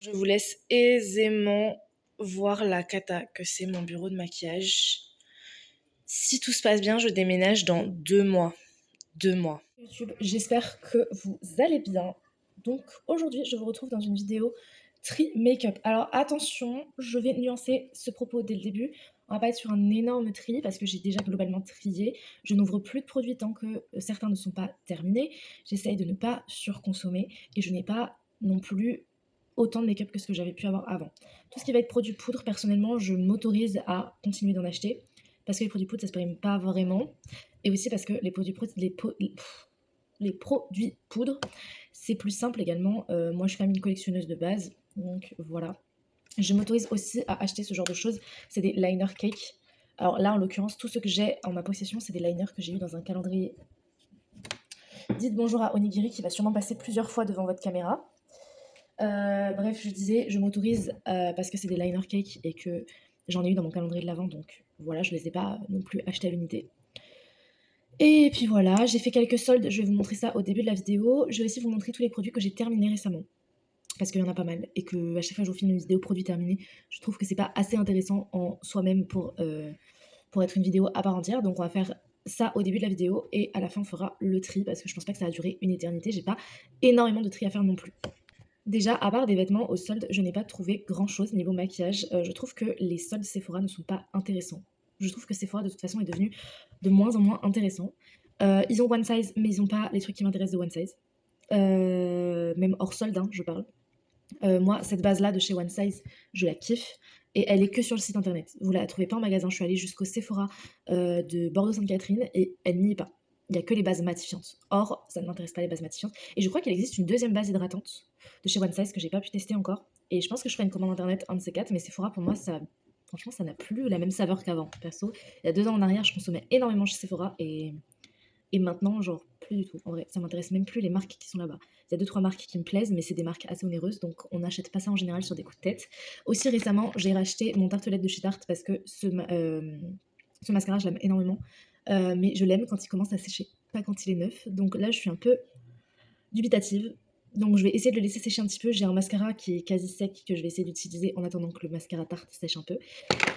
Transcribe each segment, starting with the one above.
Je vous laisse aisément voir la cata que c'est mon bureau de maquillage. Si tout se passe bien, je déménage dans 2 mois. 2 mois. YouTube, j'espère que vous allez bien. Donc aujourd'hui, je vous retrouve dans une vidéo tri make-up. Alors attention, je vais nuancer ce propos dès le début. On va pas être sur un énorme tri parce que j'ai déjà globalement trié. Je n'ouvre plus de produits tant que certains ne sont pas terminés. J'essaye de ne pas surconsommer et je n'ai pas non plus autant de make-up que ce que j'avais pu avoir avant. Tout ce qui va être produit poudre, personnellement, je m'autorise à continuer d'en acheter parce que les produits poudre, ça se prime pas vraiment. Et aussi parce que les produits poudre, les produits poudre, c'est plus simple également. Moi, je suis quand même une collectionneuse de base, donc voilà. Je m'autorise aussi à acheter ce genre de choses. C'est des liner cake. Alors là, en l'occurrence, tout ce que j'ai en ma possession, c'est des liners que j'ai eu dans un calendrier. Dites bonjour à Onigiri qui va sûrement passer plusieurs fois devant votre caméra. Bref, je disais, je m'autorise parce que c'est des liner cake et que j'en ai eu dans mon calendrier de l'avant, donc voilà, je les ai pas non plus achetés à l'unité. Et puis voilà, j'ai fait quelques soldes, je vais vous montrer ça au début de la vidéo. Je vais aussi vous montrer tous les produits que j'ai terminés récemment, parce qu'il y en a pas mal, et que à chaque fois que je vous filme une vidéo produit terminé, je trouve que c'est pas assez intéressant en soi-même pour être une vidéo à part entière. Donc on va faire ça au début de la vidéo, et à la fin on fera le tri, parce que je pense pas que ça va durer une éternité, j'ai pas énormément de tri à faire non plus. Déjà, à part des vêtements au solde, je n'ai pas trouvé grand chose niveau maquillage. Je trouve que les soldes Sephora ne sont pas intéressants. Je trouve que Sephora de toute façon est devenu de moins en moins intéressant. Ils ont One Size, mais ils n'ont pas les trucs qui m'intéressent de One Size. Même hors solde, hein, je parle. Moi, cette base-là de chez One Size, je la kiffe. Et elle est que sur le site internet. Vous la trouvez pas en magasin. Je suis allée jusqu'au Sephora de Bordeaux-Sainte-Catherine et elle n'y est pas. Il n'y a que les bases matifiantes. Or, ça ne m'intéresse pas les bases matifiantes. Et je crois qu'il existe une deuxième base hydratante de chez One Size que j'ai pas pu tester encore. Et je pense que je ferai une commande internet, un de ces quatre. Mais Sephora, pour moi, ça, franchement, ça n'a plus la même saveur qu'avant. Perso, il y a 2 ans en arrière, je consommais énormément chez Sephora et maintenant, genre, plus du tout. En vrai, ça m'intéresse même plus les marques qui sont là-bas. Il y a 2-3 marques qui me plaisent, mais c'est des marques assez onéreuses, donc on n'achète pas ça en général sur des coups de tête. Aussi récemment, j'ai racheté mon tartelette de chez Tarte parce que ce mascara, je l'aime énormément. Mais je l'aime quand il commence à sécher, pas quand il est neuf. Donc là, je suis un peu dubitative. Donc je vais essayer de le laisser sécher un petit peu. J'ai un mascara qui est quasi sec que je vais essayer d'utiliser en attendant que le mascara Tarte sèche un peu.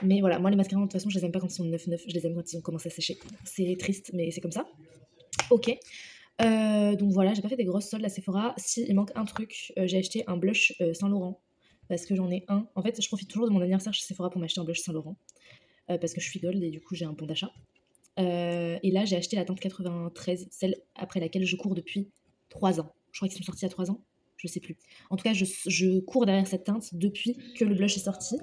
Mais voilà, moi les mascaras de toute façon je les aime pas quand ils sont neufs, je les aime quand ils ont commencé à sécher. C'est triste mais c'est comme ça. Ok. Donc voilà, j'ai pas fait des grosses soldes à Sephora. Si, il manque un truc, j'ai acheté un blush Saint Laurent parce que j'en ai un. En fait, je profite toujours de mon anniversaire chez Sephora pour m'acheter un blush Saint Laurent parce que je suis gold et du coup j'ai un bon d'achat. Et là, j'ai acheté la teinte 93, celle après laquelle je cours depuis 3 ans. Je crois qu'ils sont sortis à 3 ans, je sais plus. En tout cas, je cours derrière cette teinte depuis que le blush est sorti.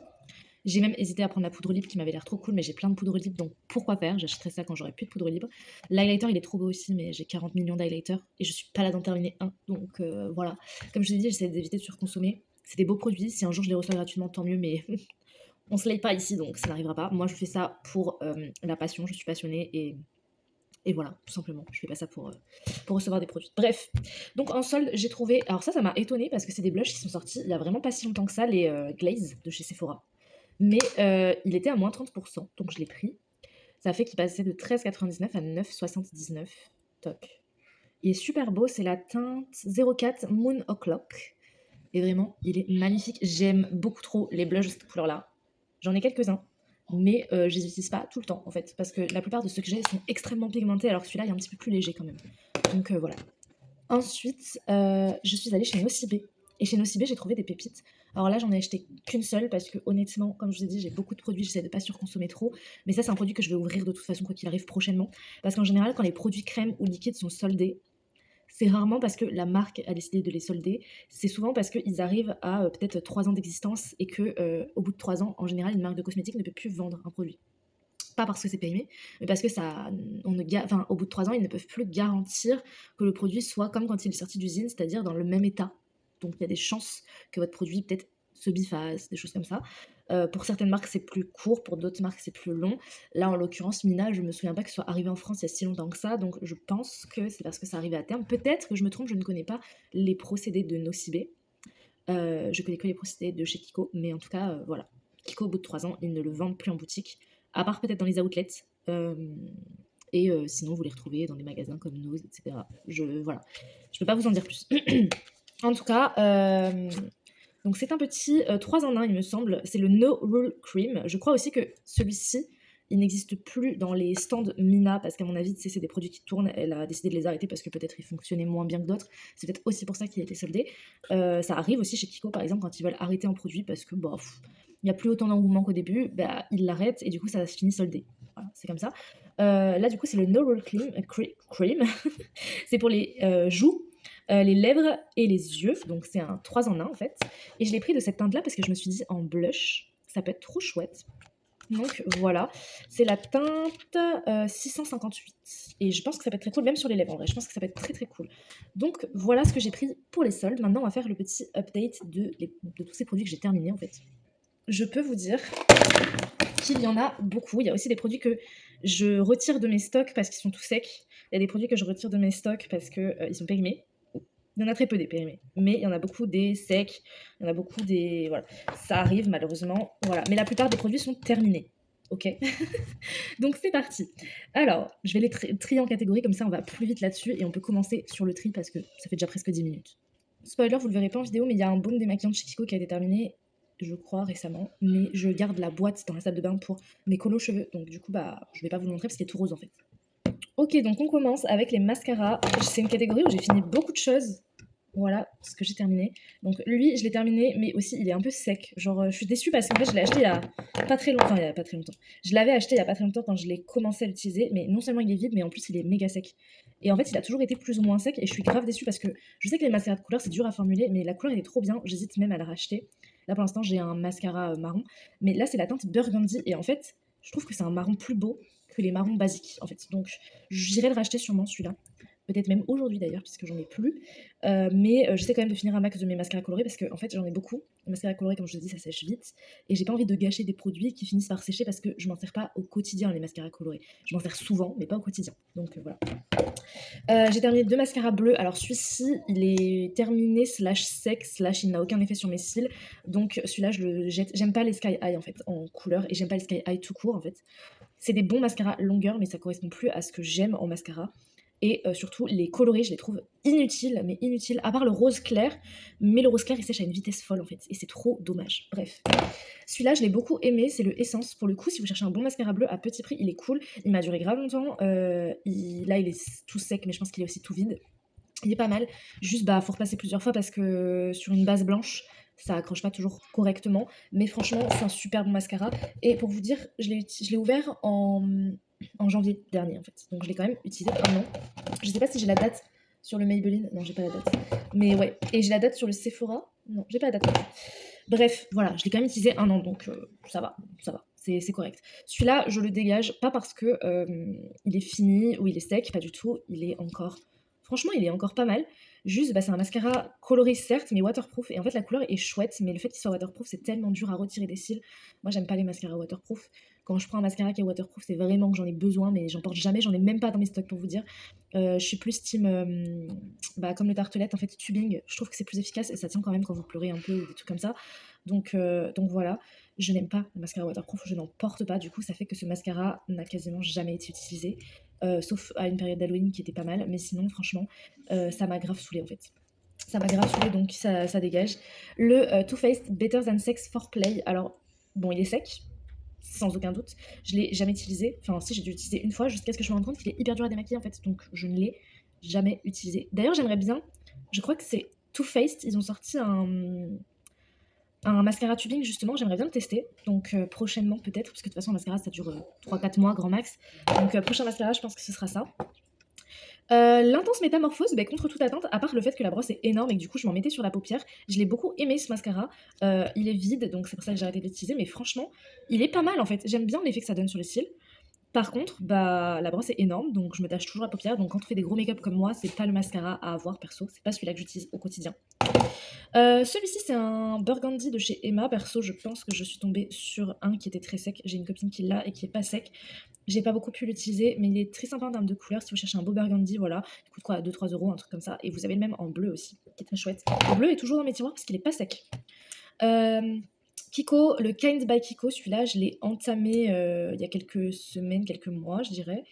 J'ai même hésité à prendre la poudre libre qui m'avait l'air trop cool, mais j'ai plein de poudre libre, donc pourquoi faire? J'achèterai ça quand j'aurai plus de poudre libre. L'highlighter, il est trop beau aussi, mais j'ai 40 millions d'highlighters et je suis pas là d'en terminer un. Donc voilà. Comme je vous ai dit, j'essaie d'éviter de surconsommer. C'est des beaux produits. Si un jour je les reçois gratuitement, tant mieux, mais on se laye pas ici, donc ça n'arrivera pas. Moi, je fais ça pour la passion. Je suis passionnée et voilà, tout simplement. Je fais pas ça pour recevoir des produits. Bref, donc en solde, j'ai trouvé. Alors ça m'a étonnée parce que c'est des blushs qui sont sortis il y a vraiment pas si longtemps que ça, les Glaze de chez Sephora. Mais il était à moins 30%, donc je l'ai pris. Ça fait qu'il passait de 13,99 à 9,79. Top. Il est super beau, c'est la teinte 04 Moon O'Clock. Et vraiment, il est magnifique. J'aime beaucoup trop les blushs de cette couleur-là. J'en ai quelques-uns, mais je les utilise pas tout le temps en fait, parce que la plupart de ceux que j'ai sont extrêmement pigmentés, alors que celui-là est un petit peu plus léger quand même. Donc voilà. Ensuite, je suis allée chez Nocibé. Et chez Nocibé, j'ai trouvé des pépites. Alors là, j'en ai acheté qu'une seule parce que honnêtement, comme je vous ai dit, j'ai beaucoup de produits, j'essaie de pas surconsommer trop. Mais ça, c'est un produit que je vais ouvrir de toute façon, quoi qu'il arrive prochainement. Parce qu'en général, quand les produits crème ou liquides sont soldés, c'est rarement parce que la marque a décidé de les solder. C'est souvent parce qu'ils arrivent à peut-être 3 ans d'existence et que au bout de 3 ans, en général, une marque de cosmétiques ne peut plus vendre un produit. Pas parce que c'est périmé, mais parce que ça, enfin, au bout de 3 ans, ils ne peuvent plus garantir que le produit soit comme quand il est sorti d'usine, c'est-à-dire dans le même état. Donc il y a des chances que votre produit peut-être se bifasse, des choses comme ça. Pour certaines marques, c'est plus court, pour d'autres marques, c'est plus long. Là, en l'occurrence, Mina, je me souviens pas que ce soit arrivé en France il y a si longtemps que ça, donc je pense que c'est parce que ça arrivait à terme. Peut-être que je me trompe, je ne connais pas les procédés de Nocibé. Je connais que les procédés de chez Kiko, mais en tout cas, voilà. Kiko, au bout de 3 ans, ils ne le vendent plus en boutique, à part peut-être dans les outlets. Et sinon, vous les retrouvez dans des magasins comme Nose, etc. Voilà. Je peux pas vous en dire plus. En tout cas, Donc c'est un petit 3 en 1 il me semble, c'est le No Rule Cream. Je crois aussi que celui-ci, il n'existe plus dans les stands Mina parce qu'à mon avis, tu sais, c'est des produits qui tournent. Elle a décidé de les arrêter parce que peut-être ils fonctionnaient moins bien que d'autres. C'est peut-être aussi pour ça qu'il a été soldé. Ça arrive aussi chez Kiko par exemple quand ils veulent arrêter un produit parce que bah, il n'y a plus autant d'engouement qu'au début, bah, ils l'arrêtent et du coup ça se finit soldé. Voilà, c'est comme ça. Là du coup c'est le No Rule Cream. C'est pour les joues, les lèvres et les yeux. Donc c'est un 3 en 1 en fait. Et je l'ai pris de cette teinte là parce que je me suis dit en blush, ça peut être trop chouette. Donc voilà, c'est la teinte 658. Et je pense que ça peut être très cool, même sur les lèvres en vrai. Je pense que ça peut être très très cool. Donc voilà ce que j'ai pris pour les soldes. Maintenant, on va faire le petit update de tous ces produits que j'ai terminés en fait. Je peux vous dire qu'il y en a beaucoup. Il y a aussi des produits que je retire de mes stocks parce qu'ils sont tout secs. Il y a des produits que je retire de mes stocks parce qu'ils sont périmés. Il y en a très peu des périmés, mais il y en a beaucoup des secs, il y en a beaucoup des... Voilà, ça arrive malheureusement, voilà. Mais la plupart des produits sont terminés, ok. Donc c'est parti. Alors, je vais les trier en catégories, comme ça on va plus vite là-dessus, et on peut commencer sur le tri parce que ça fait déjà presque 10 minutes. Spoiler, vous le verrez pas en vidéo, mais il y a un baume démaquillant de chez Kiko qui a été terminé, je crois, récemment, mais je garde la boîte dans la salle de bain pour mes colos cheveux, donc du coup, bah, je vais pas vous le montrer parce qu'il est tout rose en fait. Ok, donc on commence avec les mascaras. C'est une catégorie où j'ai fini beaucoup de choses. Voilà ce que j'ai terminé. Donc lui, je l'ai terminé, mais aussi il est un peu sec. Genre, je suis déçue parce qu'en fait, je l'ai acheté il y a pas très longtemps. Enfin, il y a pas très longtemps. Je l'avais acheté il y a pas très longtemps quand je l'ai commencé à l'utiliser, mais non seulement il est vide, mais en plus il est méga sec. Et en fait, il a toujours été plus ou moins sec, et je suis grave déçue parce que je sais que les mascaras de couleur, c'est dur à formuler, mais la couleur, elle est trop bien. J'hésite même à la racheter. Là, pour l'instant, j'ai un mascara marron, mais là, c'est la teinte Burgundy, et en fait, je trouve que c'est un marron plus beau que les marrons basiques, en fait. Donc, j'irai le racheter sûrement, celui-là. Peut-être même aujourd'hui d'ailleurs, puisque j'en ai plus. Mais j'essaie quand même de finir un max de mes mascaras colorés parce qu'en fait, j'en ai beaucoup. Les mascaras colorés, comme je te dis, ça sèche vite. Et j'ai pas envie de gâcher des produits qui finissent par sécher parce que je m'en sers pas au quotidien, les mascaras colorés. Je m'en sers souvent, mais pas au quotidien. Donc voilà. J'ai terminé 2 mascaras bleus. Alors celui-ci, il est terminé slash sec slash il n'a aucun effet sur mes cils. Donc celui-là, je le jette. J'aime pas les Sky High en fait en couleur et j'aime pas les Sky High tout court en fait. C'est des bons mascaras longueurs, mais ça correspond plus à ce que j'aime en mascara. Et surtout, les colorés, je les trouve inutiles, mais inutiles, à part le rose clair. Mais le rose clair, il sèche à une vitesse folle, en fait. Et c'est trop dommage. Bref. Celui-là, je l'ai beaucoup aimé. C'est le Essence. Pour le coup, si vous cherchez un bon mascara bleu à petit prix, il est cool. Il m'a duré grave longtemps. Là, il est tout sec, mais je pense qu'il est aussi tout vide. Il est pas mal. Juste, bah, faut repasser plusieurs fois parce que sur une base blanche, ça accroche pas toujours correctement. Mais franchement, c'est un super bon mascara. Et pour vous dire, je l'ai ouvert en janvier dernier, en fait. Donc, je l'ai quand même utilisé un an. Je sais pas si j'ai la date sur le Maybelline. Non, j'ai pas la date. Mais ouais. Et j'ai la date sur le Sephora. Non, j'ai pas la date. Bref, voilà, je l'ai quand même utilisé un an, donc ça va, ça va. C'est correct. Celui-là, je le dégage, pas parce que il est fini ou il est sec, pas du tout. Il est encore... Franchement, il est encore pas mal. Juste, bah, c'est un mascara coloré certes, mais waterproof. Et en fait, la couleur est chouette, mais le fait qu'il soit waterproof, c'est tellement dur à retirer des cils. Moi, j'aime pas les mascaras waterproof. Quand je prends un mascara qui est waterproof, c'est vraiment que j'en ai besoin, mais j'en porte jamais, j'en ai même pas dans mes stocks pour vous dire. Je suis plus team, bah, comme le tartelette, en fait, tubing. Je trouve que c'est plus efficace et ça tient quand même quand vous pleurez un peu ou des trucs comme ça. Donc voilà, je n'aime pas le mascara waterproof, je n'en porte pas. Du coup, ça fait que ce mascara n'a quasiment jamais été utilisé. Sauf à une période d'Halloween qui était pas mal, mais sinon franchement ça m'a grave saoulé en fait. Ça m'a grave saoulé donc ça dégage. Le Too Faced Better Than Sex for Play, alors bon il est sec, sans aucun doute, je l'ai jamais utilisé, enfin si j'ai dû l'utiliser une fois jusqu'à ce que je me rende compte qu'il est hyper dur à démaquiller en fait, donc je ne l'ai jamais utilisé. D'ailleurs j'aimerais bien, je crois que c'est Too Faced, ils ont sorti un mascara tubing justement, j'aimerais bien le tester, donc prochainement peut-être, parce que de toute façon un mascara ça dure 3-4 mois grand max, donc prochain mascara je pense que ce sera ça. L'intense métamorphose, bah, contre toute attente, à part le fait que la brosse est énorme et que du coup je m'en mettais sur la paupière, je l'ai beaucoup aimé ce mascara. Il est vide, donc c'est pour ça que j'ai arrêté de l'utiliser, mais franchement, il est pas mal en fait. J'aime bien l'effet que ça donne sur les cils. Par contre, bah, la brosse est énorme, donc je me tâche toujours la paupière. Donc quand on fait des gros make-up comme moi, c'est pas le mascara à avoir perso, c'est pas celui-là que j'utilise au quotidien. Celui-ci, c'est un Burgundy de chez Emma. Perso, je pense que je suis tombée sur un qui était très sec. J'ai une copine qui l'a et qui est pas sec. J'ai pas beaucoup pu l'utiliser, mais il est très sympa en termes de couleur. Si vous cherchez un beau Burgundy, voilà, il coûte quoi, 2-3 euros, un truc comme ça. Et vous avez le même en bleu aussi, qui est très chouette. Le bleu est toujours dans mes tiroirs parce qu'il est pas sec. Kiko, le Kind by Kiko, celui-là, je l'ai entamé il y a quelques semaines, quelques mois, je dirais.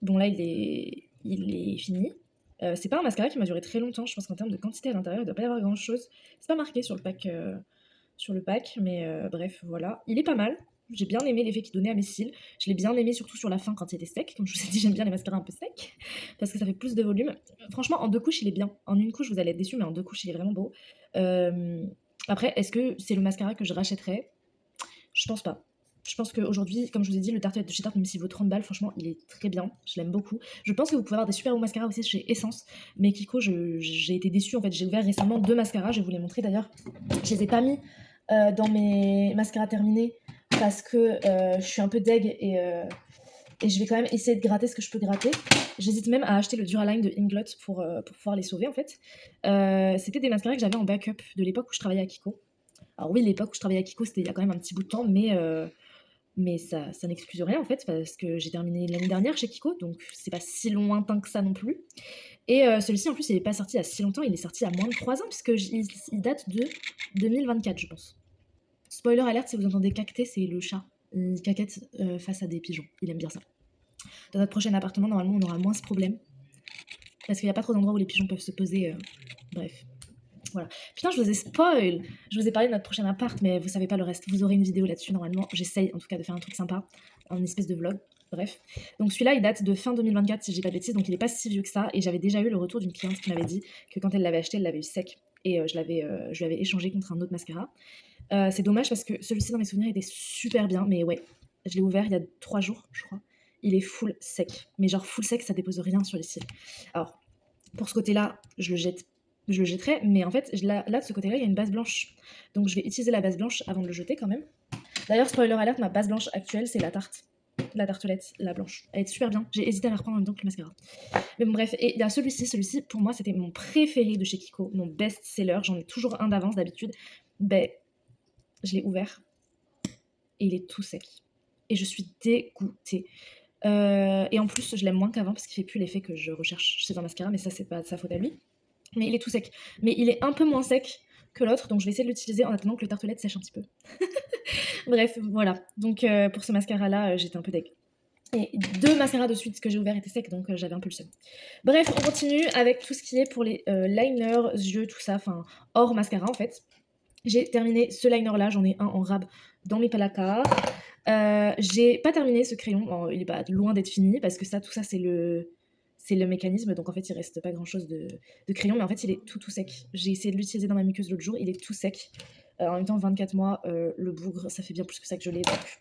Bon, là, il est fini. C'est pas un mascara qui m'a duré très longtemps, je pense qu'en termes de quantité à l'intérieur, il doit pas y avoir grand chose. C'est pas marqué sur le pack, mais bref, voilà. Il est pas mal. J'ai bien aimé l'effet qu'il donnait à mes cils. Je l'ai bien aimé surtout sur la fin quand il était sec. Comme je vous ai dit, j'aime bien les mascaras un peu secs parce que ça fait plus de volume. Franchement, en 2 couches, il est bien. En une couche, vous allez être déçus, mais en 2 couches, il est vraiment beau. Après, est-ce que c'est le mascara que je rachèterais? Je pense pas. Je pense qu'aujourd'hui, comme je vous ai dit, le Tartelette de chez Tarte, même s'il vaut 30 balles, franchement, il est très bien. Je l'aime beaucoup. Je pense que vous pouvez avoir des super beaux mascaras aussi chez Essence. Mais Kiko, j'ai été déçue. En fait, j'ai ouvert récemment 2 mascaras. Je vais vous les montrer d'ailleurs. Je les ai pas mis dans mes mascaras terminés parce que je suis un peu deg et je vais quand même essayer de gratter ce que je peux gratter. J'hésite même à acheter le Duraline de Inglot pour pouvoir les sauver en fait. C'était des mascaras que j'avais en backup de l'époque où je travaillais à Kiko. Alors oui, l'époque où je travaillais à Kiko, c'était il y a quand même un petit bout de temps, mais ça n'excuse rien en fait, parce que j'ai terminé l'année dernière chez Kiko, donc c'est pas si lointain que ça non plus. Et celui-ci en plus, il n'est pas sorti il y a si longtemps, il est sorti il y a moins de 3 ans, puisqu'il date de 2024, je pense. Spoiler alerte, si vous entendez cacter, c'est le chat. Il caquette face à des pigeons, il aime bien ça. Dans notre prochain appartement, normalement, on aura moins ce problème, parce qu'il n'y a pas trop d'endroits où les pigeons peuvent se poser. Bref. Voilà. Putain, je vous ai spoil. Je vous ai parlé de notre prochain appart, mais vous savez pas le reste. Vous aurez une vidéo là-dessus normalement. J'essaye en tout cas de faire un truc sympa, un espèce de vlog. Bref. Donc celui-là, il date de fin 2024 si je dis pas de bêtises, donc il est pas si vieux que ça. Et j'avais déjà eu le retour d'une cliente qui m'avait dit que quand elle l'avait acheté, elle l'avait eu sec. Et je lui avais échangé contre un autre mascara. C'est dommage parce que celui-ci dans mes souvenirs était super bien, mais ouais, je l'ai ouvert il y a 3 jours, je crois. Il est full sec. Mais genre full sec, ça dépose rien sur les cils. Alors, pour ce côté-là, je le jetterai, mais en fait, là, de ce côté-là, il y a une base blanche. Donc je vais utiliser la base blanche avant de le jeter quand même. D'ailleurs, spoiler alert, ma base blanche actuelle, c'est la tarte. La tartelette, la blanche. Elle est super bien. J'ai hésité à la reprendre en même temps que le mascara. Mais bon, bref. Et il y a celui-ci, pour moi, c'était mon préféré de chez Kiko, mon best-seller. J'en ai toujours un d'avance d'habitude. Ben, je l'ai ouvert et il est tout sec. Et je suis dégoûtée. Et en plus, je l'aime moins qu'avant parce qu'il fait plus l'effet que je recherche chez un mascara, mais ça, c'est pas de sa faute à lui. Mais il est tout sec. Mais il est un peu moins sec que l'autre, donc je vais essayer de l'utiliser en attendant que le tartelette sèche un petit peu. Bref, voilà. Donc pour ce mascara-là, j'étais un peu deg. Et 2 mascaras de suite que j'ai ouvert étaient secs, donc j'avais un peu le seum. Bref, on continue avec tout ce qui est pour les liners, yeux, tout ça, enfin hors mascara en fait. J'ai terminé ce liner-là, j'en ai un en rab dans mes placards. J'ai pas terminé ce crayon, bon, il est pas loin d'être fini, parce que tout ça c'est le mécanisme, donc en fait il reste pas grand chose de crayon, mais en fait il est tout sec. J'ai essayé de l'utiliser dans ma muqueuse l'autre jour, il est tout sec. En même temps 24 mois, le bougre ça fait bien plus que ça que je l'ai, donc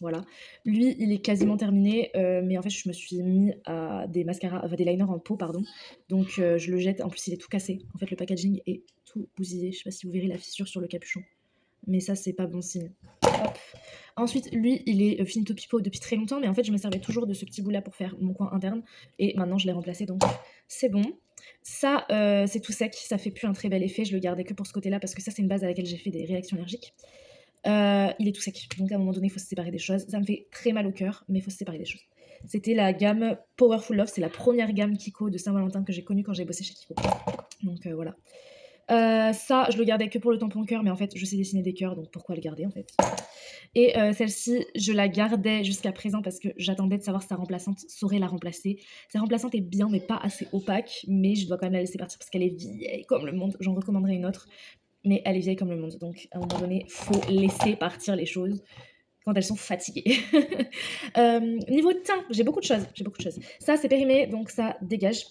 voilà. Lui il est quasiment terminé, mais en fait je me suis mis à des liners en pot pardon, donc je le jette, en plus il est tout cassé. En fait le packaging est tout bousillé, je sais pas si vous verrez la fissure sur le capuchon, mais ça c'est pas bon signe. Hop. Ensuite, lui, il est finito pipo depuis très longtemps, mais en fait, je me servais toujours de ce petit bout-là pour faire mon coin interne, et maintenant, je l'ai remplacé, donc c'est bon. Ça, c'est tout sec, ça fait plus un très bel effet, je le gardais que pour ce côté-là, parce que ça, c'est une base à laquelle j'ai fait des réactions allergiques. Il est tout sec, donc à un moment donné, il faut se séparer des choses. Ça me fait très mal au cœur, mais il faut se séparer des choses. C'était la gamme Powerful Love, c'est la première gamme Kiko de Saint-Valentin que j'ai connue quand j'ai bossé chez Kiko. Donc voilà. Ça, je le gardais que pour le tampon cœur, mais en fait, je sais dessiner des cœurs, donc pourquoi le garder en fait. Et celle-ci, je la gardais jusqu'à présent parce que j'attendais de savoir si sa remplaçante saurait la remplacer. Sa remplaçante est bien, mais pas assez opaque, mais je dois quand même la laisser partir parce qu'elle est vieille comme le monde. J'en recommanderais une autre, mais elle est vieille comme le monde. Donc à un moment donné, faut laisser partir les choses quand elles sont fatiguées. Niveau teint, j'ai beaucoup de choses. Ça, c'est périmé, donc ça dégage.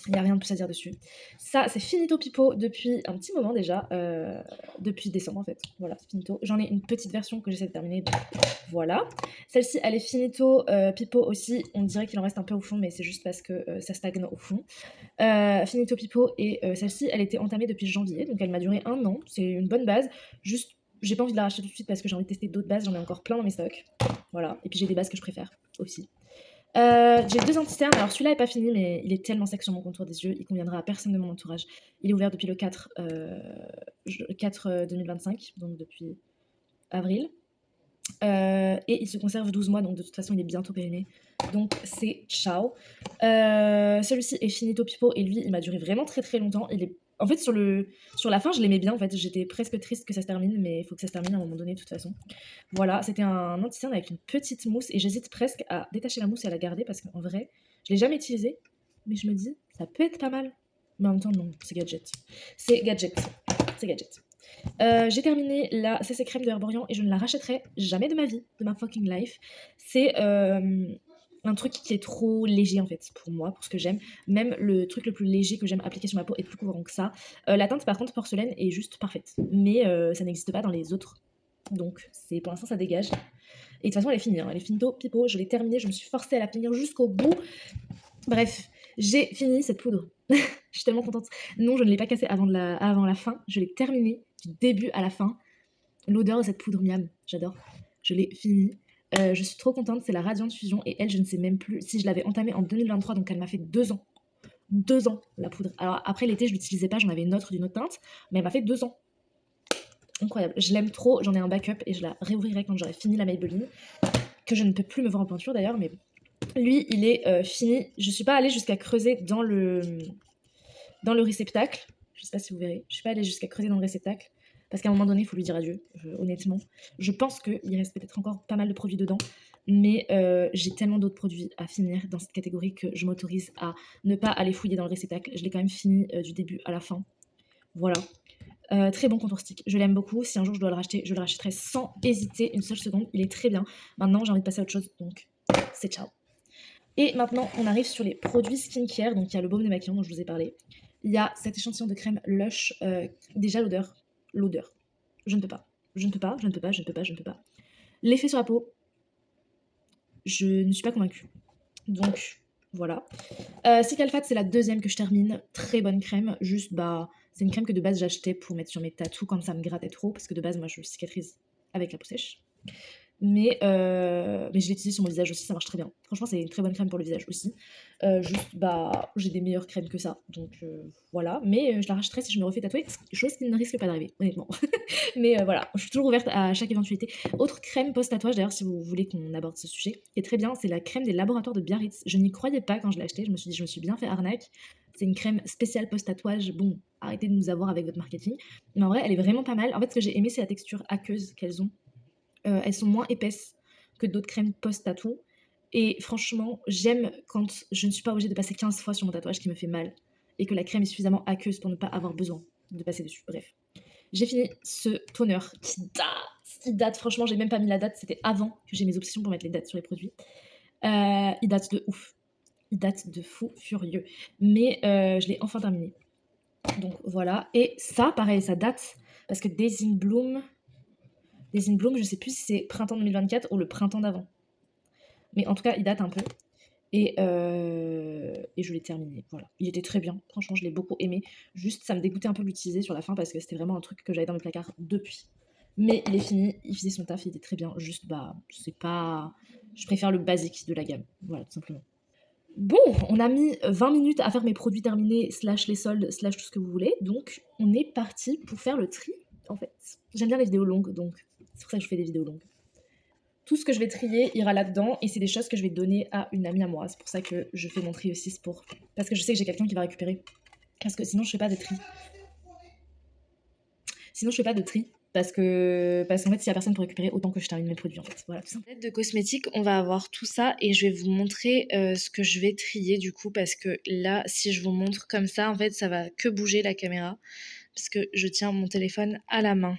Il n'y a rien de plus à dire dessus. Ça, c'est finito pipo depuis un petit moment déjà. Depuis décembre en fait. Voilà, c'est finito. J'en ai une petite version que j'essaie de terminer. Donc, voilà. Celle-ci, elle est finito pipo aussi. On dirait qu'il en reste un peu au fond, mais c'est juste parce que ça stagne au fond. Finito pipo. Et celle-ci, elle était entamée depuis janvier. Donc elle m'a duré 1 an. C'est une bonne base. Juste, j'ai pas envie de la racheter tout de suite parce que j'ai envie de tester d'autres bases. J'en ai encore plein dans mes stocks. Voilà. Et puis j'ai des bases que je préfère aussi. J'ai 2 anti-cernes. Alors celui-là est pas fini, mais il est tellement sec sur mon contour des yeux, il conviendra à personne de mon entourage. Il est ouvert depuis le 4 2025, donc depuis avril. Et il se conserve 12 mois, donc de toute façon il est bientôt périmé. Donc c'est ciao. Celui-ci est finito pipo et lui il m'a duré vraiment très très longtemps. En fait sur la fin je l'aimais bien en fait, j'étais presque triste que ça se termine, mais il faut que ça se termine à un moment donné de toute façon. Voilà, c'était un anti-cerne avec une petite mousse et j'hésite presque à détacher la mousse et à la garder parce qu'en vrai je l'ai jamais utilisé. mais je me dis, ça peut être pas mal. Mais en même temps, non, c'est gadget. C'est gadget. C'est gadget. J'ai terminé la CC crème de Herborian et je ne la rachèterai jamais de ma vie, de ma fucking life. C'est un truc qui est trop léger en fait pour moi, pour ce que j'aime. Même le truc le plus léger que j'aime appliquer sur ma peau est plus couvrant que ça. La teinte par contre porcelaine est juste parfaite, mais ça n'existe pas dans les autres. Donc c'est pour l'instant ça dégage. Et de toute façon elle est finie, hein. Elle est finito, pipo, je l'ai terminée, je me suis forcée à la finir jusqu'au bout. Bref, j'ai fini cette poudre. Je suis tellement contente. Non, je ne l'ai pas cassée avant la fin. Je l'ai terminée du début à la fin. L'odeur de cette poudre miam, j'adore. Je l'ai finie. Je suis trop contente. C'est la Radiant Fusion. Et elle, je ne sais même plus si je l'avais entamée en 2023. Donc elle m'a fait 2 ans. 2 ans, la poudre. Alors après l'été, je l'utilisais pas. J'en avais une autre d'une autre teinte. Mais elle m'a fait 2 ans. Incroyable. Je l'aime trop. J'en ai un backup. Et je la réouvrirai quand j'aurai fini la Maybelline. Que je ne peux plus me voir en peinture d'ailleurs. Mais lui, il est fini. Je suis pas allée jusqu'à creuser dans le réceptacle. Je sais pas si vous verrez. Je suis pas allée jusqu'à creuser dans le réceptacle. Parce qu'à un moment donné, il faut lui dire adieu, honnêtement. Je pense qu'il reste peut-être encore pas mal de produits dedans. Mais j'ai tellement d'autres produits à finir dans cette catégorie que je m'autorise à ne pas aller fouiller dans le réceptacle. Je l'ai quand même fini du début à la fin. Voilà. Très bon contour stick. Je l'aime beaucoup. Si un jour je dois le racheter, je le rachèterai sans hésiter une seule seconde. Il est très bien. Maintenant, j'ai envie de passer à autre chose. Donc, c'est ciao. Et maintenant, on arrive sur les produits skincare. Donc, il y a le baume démaquillant dont je vous ai parlé. Il y a cet échantillon de crème Lush. Déjà, l'odeur. Je ne peux pas. Je ne peux pas, je ne peux pas, je ne peux pas, je ne peux pas. L'effet sur la peau, je ne suis pas convaincue. Donc, voilà. Cicalfate, c'est la deuxième que je termine. Très bonne crème. Juste, c'est une crème que de base j'achetais pour mettre sur mes tatous quand ça me grattait trop. Parce que de base, moi, je cicatrise avec la peau sèche. Mais je l'ai utilisé sur mon visage aussi, ça marche très bien. Franchement, c'est une très bonne crème pour le visage aussi. Juste, j'ai des meilleures crèmes que ça. Donc voilà. Mais je la rachèterai si je me refais tatouer, chose qui ne risque pas d'arriver, honnêtement. Mais voilà, je suis toujours ouverte à chaque éventualité. Autre crème post-tatouage, d'ailleurs, si vous voulez qu'on aborde ce sujet, qui est très bien, c'est la crème des laboratoires de Biarritz. Je n'y croyais pas quand je l'ai achetée. Je me suis dit, je me suis bien fait arnaque. C'est une crème spéciale post-tatouage. Bon, arrêtez de nous avoir avec votre marketing. Mais en vrai, elle est vraiment pas mal. En fait, ce que j'ai aimé, c'est la texture aqueuse qu'elles ont. Elles sont moins épaisses que d'autres crèmes post-tatou. Et franchement, j'aime quand je ne suis pas obligée de passer 15 fois sur mon tatouage qui me fait mal. Et que la crème est suffisamment aqueuse pour ne pas avoir besoin de passer dessus. Bref. J'ai fini ce toner qui date, franchement, j'ai même pas mis la date, c'était avant que j'ai mes options pour mettre les dates sur les produits. Il date de ouf. Il date de fou furieux. Mais je l'ai enfin terminé. Donc voilà. Et ça, pareil, ça date. Parce que Days in Bloom, je sais plus si c'est printemps 2024 ou le printemps d'avant. Mais en tout cas, il date un peu. Et je l'ai terminé. Voilà. Il était très bien. Franchement, je l'ai beaucoup aimé. Juste, ça me dégoûtait un peu de l'utiliser sur la fin parce que c'était vraiment un truc que j'avais dans mes placards depuis. Mais il est fini. Il faisait son taf. Il était très bien. Juste, c'est pas. Je préfère le basique de la gamme. Voilà, tout simplement. Bon, on a mis 20 minutes à faire mes produits terminés, / les soldes, / tout ce que vous voulez. Donc, on est parti pour faire le tri, en fait. J'aime bien les vidéos longues, donc c'est pour ça que je fais des vidéos longues. Tout ce que je vais trier ira là-dedans et c'est des choses que je vais donner à une amie à moi. C'est pour ça que je fais mon tri aussi, parce que je sais que j'ai quelqu'un qui va récupérer. Parce que sinon, je fais pas de tri. Parce qu'en fait, s'il y a personne pour récupérer, autant que je termine mes produits en fait. Voilà, tout ça. De cosmétiques, on va avoir tout ça et je vais vous montrer ce que je vais trier du coup parce que là, si je vous montre comme ça, en fait, ça va que bouger la caméra parce que je tiens mon téléphone à la main.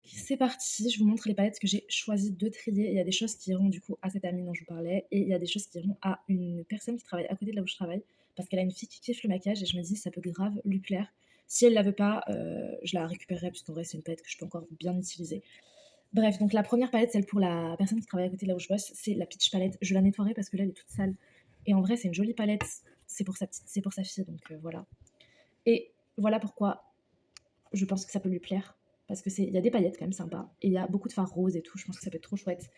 C'est parti, je vous montre les palettes que j'ai choisi de trier. Il y a des choses qui iront du coup à cette amie dont je vous parlais et il y a des choses qui iront à une personne qui travaille à côté de là où je travaille parce qu'elle a une fille qui kiffe le maquillage et je me dis ça peut grave lui plaire. Si elle la veut pas, je la récupérerai parce qu'en vrai c'est une palette que je peux encore bien utiliser. Bref, donc la première palette, celle pour la personne qui travaille à côté de là où je bosse, c'est la Peach palette. Je la nettoierai parce que là elle est toute sale. Et en vrai c'est une jolie palette, c'est pour sa fille, donc voilà. Et voilà pourquoi je pense que ça peut lui plaire. Parce que il y a des paillettes quand même sympas. Et il y a beaucoup de fards roses et tout. Je pense que ça peut être trop chouette.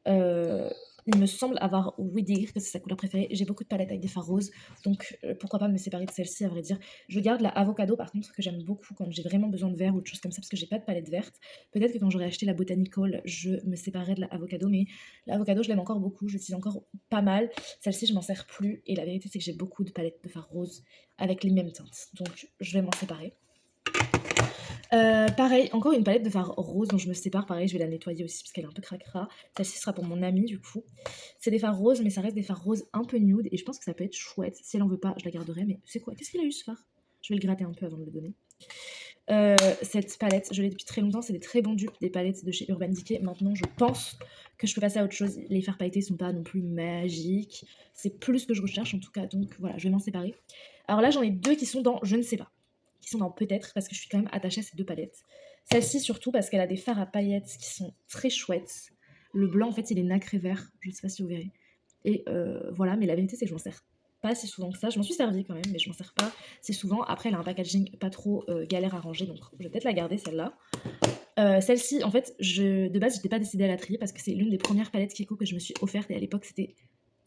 Il me semble avoir ouï dire que c'est sa couleur préférée. J'ai beaucoup de palettes avec des fards roses. Donc pourquoi pas me séparer de celle-ci à vrai dire. Je garde la avocado par contre que j'aime beaucoup quand j'ai vraiment besoin de vert ou de choses comme ça. Parce que j'ai pas de palette verte. Peut-être que quand j'aurai acheté la Botanical, je me séparerai de la avocado. Mais l'avocado je l'aime encore beaucoup. Je l'utilise encore pas mal. Celle-ci je m'en sers plus. Et la vérité c'est que j'ai beaucoup de palettes de fards roses avec les mêmes teintes. Donc je vais m'en séparer. Pareil, encore une palette de fard rose dont je me sépare. Pareil, je vais la nettoyer aussi parce qu'elle est un peu cracra. Celle-ci sera pour mon amie du coup. C'est des fards roses, mais ça reste des fards roses un peu nude. Et je pense que ça peut être chouette. Si elle en veut pas, je la garderai. Mais c'est quoi? Qu'est-ce qu'il a eu ce fard? Je vais le gratter un peu avant de le donner. Cette palette, je l'ai depuis très longtemps. C'est des très bons dupes des palettes de chez Urban Decay. Maintenant, je pense que je peux passer à autre chose. Les fards pailletés sont pas non plus magiques. C'est plus ce que je recherche en tout cas. Donc voilà, je vais m'en séparer. Alors là, j'en ai deux qui sont dans je ne sais pas. Qui sont dans peut-être parce que je suis quand même attachée à ces deux palettes. Celle-ci surtout parce qu'elle a des fards à paillettes qui sont très chouettes. Le blanc en fait il est nacré vert, je ne sais pas si vous verrez. Et voilà, mais la vérité c'est que je m'en sers pas si souvent que ça. Je m'en suis servi quand même, mais je m'en sers pas si souvent. Après elle a un packaging pas trop galère à ranger, donc je vais peut-être la garder celle-là. Celle-ci, en fait, de base, j'étais pas décidée à la trier parce que c'est l'une des premières palettes Kiko que je me suis offerte et à l'époque, c'était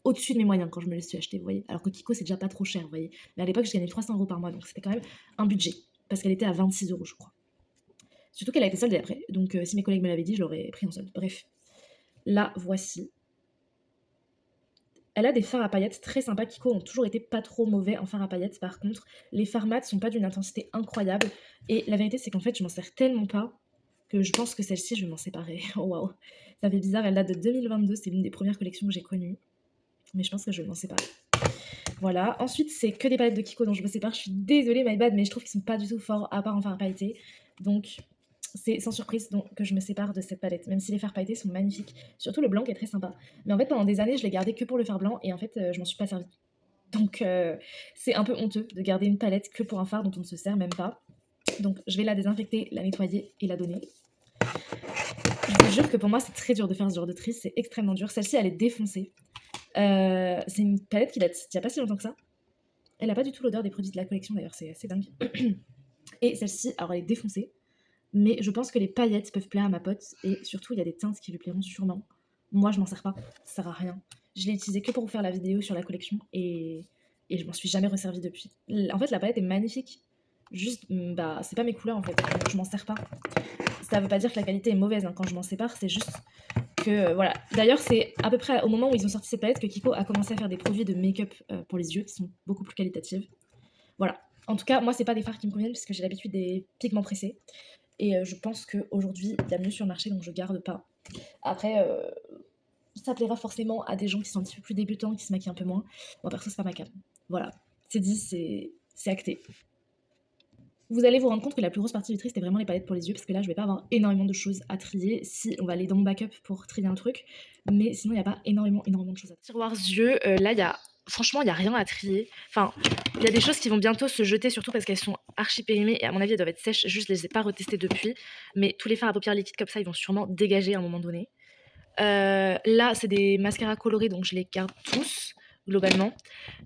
au-dessus de mes moyens quand je me les suis achetées, vous voyez. Alors que Kiko, c'est déjà pas trop cher, vous voyez. Mais à l'époque, je gagnais 300 € par mois, donc c'était quand même un budget parce qu'elle était à 26 €, je crois. Surtout qu'elle a été soldée après, donc si mes collègues me l'avaient dit, je l'aurais pris en solde. Bref, là, voici. Elle a des fards à paillettes très sympas. Kiko ont toujours été pas trop mauvais en fards à paillettes. Par contre, les fards mat sont pas d'une intensité incroyable. Et la vérité, c'est qu'en fait, je m'en sers tellement pas que je pense que celle-ci, je vais m'en séparer. Oh waouh, ça fait bizarre. Elle date de 2022. C'est l'une des premières collections que j'ai connues. Mais je pense que je vais m'en séparer. Voilà. Ensuite, c'est que des palettes de Kiko dont je me sépare. Je suis désolée, my bad, mais je trouve qu'ils sont pas du tout forts à part en fards pailletés. Donc, c'est sans surprise que je me sépare de cette palette, même si les fards pailletés sont magnifiques. Surtout le blanc qui est très sympa. Mais en fait, pendant des années, je l'ai gardé que pour le fard blanc et en fait, je m'en suis pas servi. Donc, c'est un peu honteux de garder une palette que pour un fard dont on ne se sert même pas. Donc, je vais la désinfecter, la nettoyer et la donner. Je vous jure que pour moi, c'est très dur de faire ce genre de tri, c'est extrêmement dur. Celle-ci, elle est défoncée. C'est une palette qui date il n'y a pas si longtemps que ça. Elle n'a pas du tout l'odeur des produits de la collection d'ailleurs, c'est assez dingue. Et celle-ci, alors elle est défoncée. Mais je pense que les paillettes peuvent plaire à ma pote. Et surtout, il y a des teintes qui lui plairont sûrement. Moi, je m'en sers pas. Ça sert à rien. Je l'ai utilisée que pour vous faire la vidéo sur la collection. Et je m'en suis jamais resservie depuis. En fait, la palette est magnifique. Juste, bah, c'est pas mes couleurs en fait. Donc, je m'en sers pas. Ça veut pas dire que la qualité est mauvaise hein, quand je m'en sépare. C'est juste que, voilà. D'ailleurs, c'est à peu près au moment où ils ont sorti cette palette que Kiko a commencé à faire des produits de make-up pour les yeux qui sont beaucoup plus qualitatifs. Voilà. En tout cas, moi, c'est pas des fards qui me conviennent puisque j'ai l'habitude des pigments pressés. Et je pense qu'aujourd'hui, il y a mieux sur le marché, donc je garde pas. Après, ça plaira forcément à des gens qui sont un petit peu plus débutants, qui se maquillent un peu moins. Moi, perso, c'est pas ma cam. Voilà. C'est dit, c'est acté. Vous allez vous rendre compte que la plus grosse partie du tri, c'était vraiment les palettes pour les yeux, parce que là, je vais pas avoir énormément de choses à trier. Si, on va aller dans mon backup pour trier un truc, mais sinon, il n'y a pas énormément de choses à trier. Tiroirs yeux, là, il y a... Franchement, il n'y a rien à trier. Enfin, il y a des choses qui vont bientôt se jeter, surtout parce qu'elles sont archi périmées, et à mon avis, elles doivent être sèches. Juste, je les ai pas retestées depuis. Mais tous les fards à paupières liquides comme ça, ils vont sûrement dégager à un moment donné. Là, c'est des mascaras colorés, donc je les garde tous, globalement.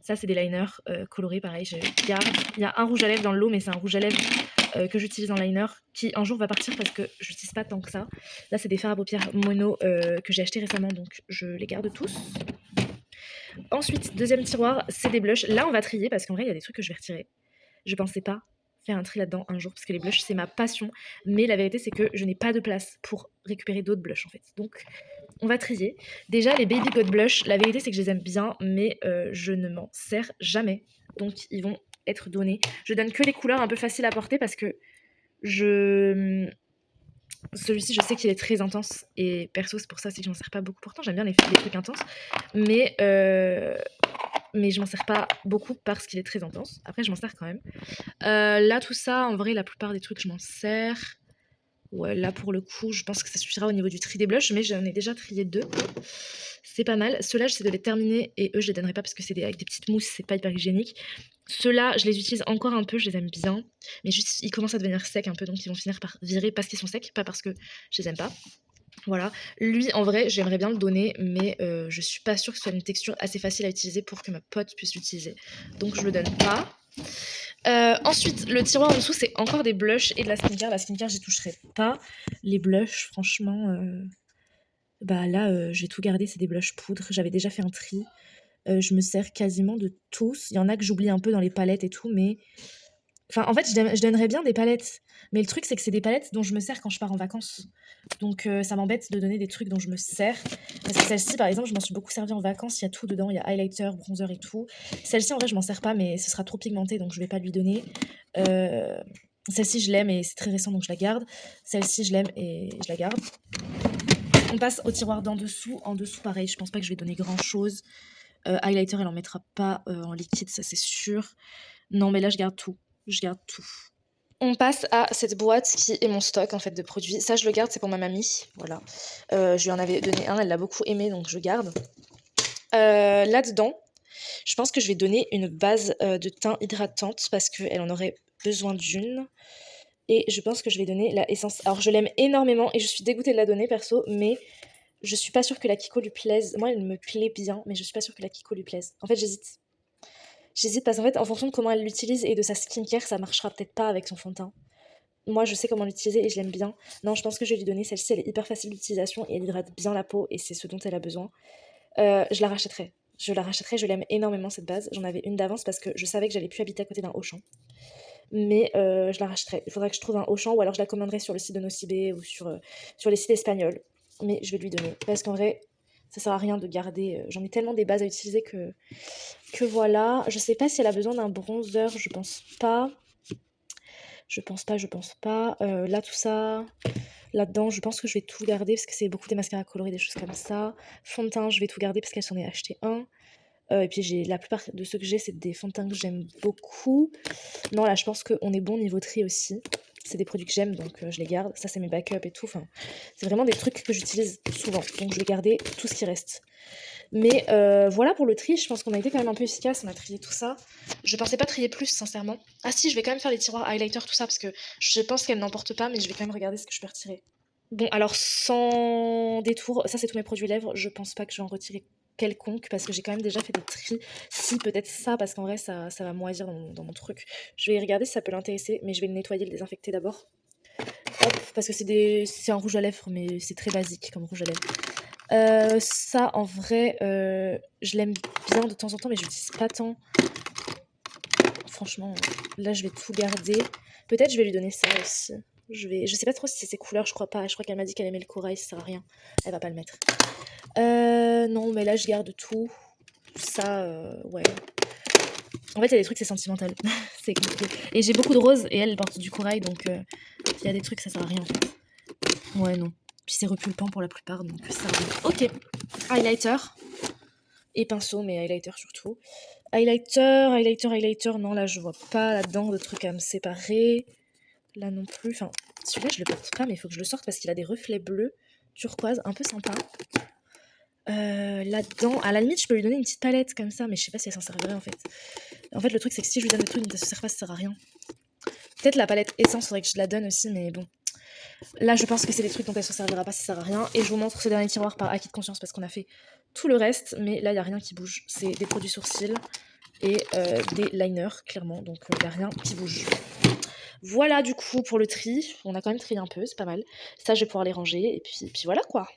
Ça, c'est des liners colorés, pareil, je garde. Il y a un rouge à lèvres dans le lot, mais c'est un rouge à lèvres que j'utilise en liner, qui un jour va partir parce que je n'utilise pas tant que ça. Là, c'est des fards à paupières mono que j'ai acheté récemment, donc je les garde tous. Ensuite, deuxième tiroir, c'est des blushs. Là, on va trier, parce qu'en vrai, il y a des trucs que je vais retirer. Je pensais pas faire un tri là-dedans un jour, parce que les blushs, c'est ma passion. Mais la vérité, c'est que je n'ai pas de place pour récupérer d'autres blushs, en fait. Donc, on va trier. Déjà, les Baby God Blush, la vérité, c'est que je les aime bien, mais je ne m'en sers jamais. Donc, ils vont être donnés. Je donne que les couleurs un peu faciles à porter, parce que celui-ci, je sais qu'il est très intense. Et perso, c'est pour ça aussi que je m'en sers pas beaucoup. Pourtant, j'aime bien les trucs intenses. Mais je m'en sers pas beaucoup parce qu'il est très intense. Après, je m'en sers quand même. Là, tout ça, en vrai, la plupart des trucs, je m'en sers. Ouais, là, pour le coup, je pense que ça suffira au niveau du tri des blushs, mais j'en ai déjà trié 2. C'est pas mal. Ceux-là, j'essaie de les terminer et eux, je les donnerai pas parce que c'est avec des petites mousses, c'est pas hyper hygiénique. Ceux-là, je les utilise encore un peu, je les aime bien, mais juste, ils commencent à devenir secs un peu, donc ils vont finir par virer parce qu'ils sont secs, pas parce que je les aime pas. Voilà. Lui, en vrai, j'aimerais bien le donner, mais je suis pas sûre que ce soit une texture assez facile à utiliser pour que ma pote puisse l'utiliser. Donc, je le donne pas. Ensuite, le tiroir en dessous, c'est encore des blushs et de la skincare. La skincare, j'y toucherai pas. Les blushs, franchement, bah là, je vais tout garder. C'est des blushs poudre. J'avais déjà fait un tri. Je me sers quasiment de tous. Il y en a que j'oublie un peu dans les palettes et tout, mais... Enfin, en fait, je donnerais bien des palettes. Mais le truc, c'est que c'est des palettes dont je me sers quand je pars en vacances. Donc, ça m'embête de donner des trucs dont je me sers. Parce que celle-ci, par exemple, je m'en suis beaucoup servie en vacances. Il y a tout dedans. Il y a highlighter, bronzer et tout. Celle-ci, en vrai, je m'en sers pas, mais ce sera trop pigmenté, donc je vais pas lui donner. Celle-ci, je l'aime et c'est très récent, donc je la garde. Celle-ci, je l'aime et je la garde. On passe au tiroir d'en dessous. En dessous, pareil, je pense pas que je vais donner grand-chose. Highlighter, elle en mettra pas en liquide, ça c'est sûr. Non, mais là, je garde tout. Je garde tout. On passe à cette boîte qui est mon stock en fait de produits. Ça, je le garde, c'est pour ma mamie. Voilà. Je lui en avais donné un, elle l'a beaucoup aimé, donc je garde. Là-dedans, je pense que je vais donner une base de teint hydratante parce qu'elle en aurait besoin d'une. Et je pense que je vais donner la Essence. Alors, je l'aime énormément et je suis dégoûtée de la donner perso, mais je suis pas sûre que la Kiko lui plaise. Moi, elle me plaît bien, mais je suis pas sûre que la Kiko lui plaise. En fait, j'hésite. J'hésite parce qu'en fait, en fonction de comment elle l'utilise et de sa skincare, ça marchera peut-être pas avec son fond de teint. Moi, je sais comment l'utiliser et je l'aime bien. Non, je pense que je vais lui donner celle-ci. Elle est hyper facile d'utilisation et elle hydrate bien la peau et c'est ce dont elle a besoin. Je la rachèterai. Je la rachèterai, je l'aime énormément cette base. J'en avais une d'avance parce que je savais que j'allais plus habiter à côté d'un Auchan. Mais je la rachèterai. Il faudra que je trouve un Auchan ou alors je la commanderai sur le site de Nocibé ou sur les sites espagnols. Mais je vais lui donner. Parce qu'en vrai, ça sert à rien de garder. J'en ai tellement des bases à utiliser que voilà. Je sais pas si elle a besoin d'un bronzer, je pense pas. Je pense pas. Là, tout ça, là-dedans, je pense que je vais tout garder parce que c'est beaucoup des mascaras colorés, des choses comme ça. Fond de teint, je vais tout garder parce qu'elle s'en est acheté un. Et puis la plupart de ceux que j'ai, c'est des fonds de teint que j'aime beaucoup. Non, là, je pense qu'on est bon niveau tri aussi. C'est des produits que j'aime, donc je les garde. Ça, c'est mes backups et tout. Enfin, c'est vraiment des trucs que j'utilise souvent. Donc, je vais garder tout ce qui reste. Mais voilà pour le tri, je pense qu'on a été quand même un peu efficace, on a trié tout ça. Je pensais pas trier plus, sincèrement. Ah si, je vais quand même faire les tiroirs highlighter, tout ça, parce que je pense qu'elle n'emporte pas, mais je vais quand même regarder ce que je peux retirer. Bon, alors sans détour, ça c'est tous mes produits lèvres, je pense pas que je vais en retirer quelconque, parce que j'ai quand même déjà fait des tris. Si, peut-être ça, parce qu'en vrai, ça va moisir dans mon truc. Je vais regarder si ça peut l'intéresser, mais je vais le nettoyer, le désinfecter d'abord. Hop, parce que c'est un rouge à lèvres, mais c'est très basique comme rouge à lèvres. Ça, en vrai, je l'aime bien de temps en temps, mais je l'utilise pas tant. Franchement, là, je vais tout garder. Peut-être je vais lui donner ça aussi. Je sais pas trop si c'est ses couleurs, je crois pas. Je crois qu'elle m'a dit qu'elle aimait le corail, ça sert à rien. Elle va pas le mettre. Non, mais là, je garde tout. Ça, ouais. En fait, il y a des trucs, c'est sentimental. C'est compliqué. Et j'ai beaucoup de roses, et elle porte du corail, donc il y a des trucs, ça sert à rien, en fait. Ouais, non. Puis c'est repulpant pour la plupart, donc ça sert à rien. Ok. Highlighter. Et pinceau, mais highlighter surtout. Highlighter, non, là, je vois pas là-dedans de trucs à me séparer. Là non plus. Enfin, celui-là, je le porte pas, mais il faut que je le sorte parce qu'il a des reflets bleus, turquoise, un peu sympa. Là-dedans, à la limite, je peux lui donner une petite palette comme ça, mais je sais pas si elle s'en servirait en fait. En fait, le truc, c'est que si je lui donne des trucs dont elle se sert pas, ça sert à rien. Peut-être la palette essence, faudrait que je la donne aussi, mais bon. Là, je pense que c'est des trucs dont elle se servira pas, ça sert à rien. Et je vous montre ce dernier tiroir par acquis de conscience parce qu'on a fait tout le reste, mais là, il n'y a rien qui bouge. C'est des produits sourcils et des liners, clairement, donc il n'y a rien qui bouge. Voilà, du coup, pour le tri. On a quand même trié un peu, c'est pas mal. Ça, je vais pouvoir les ranger, et puis voilà, quoi.